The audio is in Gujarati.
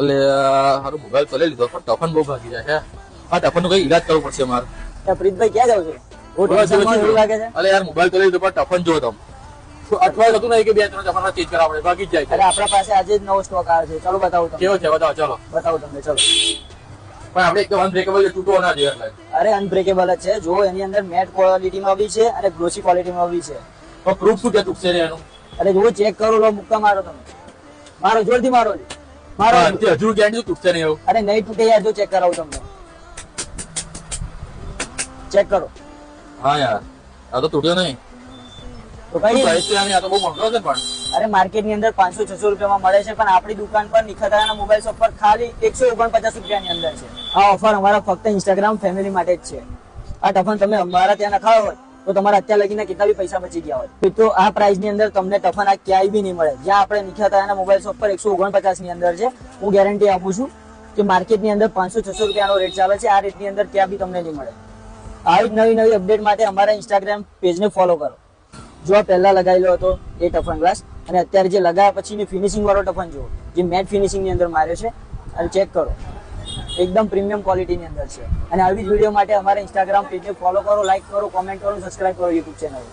એટલે મારો મોબાઈલ તો લઈ લીધો પણ ટફન બહુ ભાગી જાય છે. આ ટફન નો કઈ ઈલાજ કરવો પડશે મારે. પ્રીતભાઈ ક્યાં જાવ છો? બહુ ટેન્શનમાં એવું લાગે છે. અરે યાર મોબાઈલ તો લઈ લીધો પણ ટફન જો તમે અઠવાડિયું હતું નહીં કે 2-3 ટફન ચેન્જ કરાવડે ભાગી જ જાય. અરે આપણા પાસે આજે જ નવો સ્ટોક આવ્યો છે. ચલો બતાવું તમને. કેવો છે બતાવો. ચલો બતાવું તમને. ચલો પણ આપણે એકદમ અનબ્રેકેબલ તૂટવો ના જોઈએ એટલે. અરે અનબ્રેકેબલ જ છે. જો એની અંદર મેટ ક્વોલિટીમાં બી છે અને ગ્લોસી ક્વોલિટીમાં બી છે. પણ પ્રૂફ શું કે તૂટશે ને એનું? અરે જો ચેક કરો લો, મુક્કા મારો તમે. મારો જોરથી મારો. મારો હજુ ગેરંટી તૂટશે નહીં એવું? અરે નહીં તૂટે યાર. જો ચેક કરાવું તમને. ચેક કરો. હા યાર આ તો તૂટ્યો નહીં. તો કઈ પ્રાઇસ છે આની? આ તો બહુ મોંઘો છે પણ. અરે માર્કેટ ની અંદર 500-600 રૂપિયામાં મળે છે, પણ આપણી દુકાન પર નિખતરાના મોબાઈલ શોપ પર ખાલી 149 રૂપિયાની અંદર છે. આ ઓફર અમારા ફક્ત ઇન્સ્ટાગ્રામ ફેમિલી માટે જ છે. આ ટફન તમે અમારા ત્યાં નખાવો હોય તો તમારા અત્યાર લગીના કેટલા બી પૈસા બચી ગયા હોય. તો આ પ્રાઇસ ની અંદર તમને ટફન આ ક્યાંય બી નહીં મળે. જ્યાં આપણે નિખતરાના મોબાઈલ શોપ પર 149 ની અંદર છે. હું ગેરંટી આપું છું કે માર્કેટ ની અંદર 500-600 રૂપિયાનો રેટ ચાલે છે. આ રેટ ની અંદર ક્યાં બી તમને નહીં મળે. આવી નવી અપડેટ માટે અમારા ઇન્સ્ટાગ્રામ પેજને ફોલો કરો. જો આ પહેલા લગાવેલો હતો એ ટફન ગ્લાસ અને અત્યારે જે લગાવ્યા પછીની ફિનિશિંગ વાળો ટફન જુઓ, જે મેટ ફિનિશિંગ ની અંદર માર્યો છે અને ચેક કરો, એકદમ પ્રીમિયમ ક્વોલિટી ની અંદર છે. અને આવી જ વિડીયો માટે અમારા ઇન્સ્ટાગ્રામ પેજને ફોલો કરો, લાઈક કરો, કોમેન્ટ કરો, સબસ્ક્રાઇબ કરો યુટ્યુબ ચેનલ.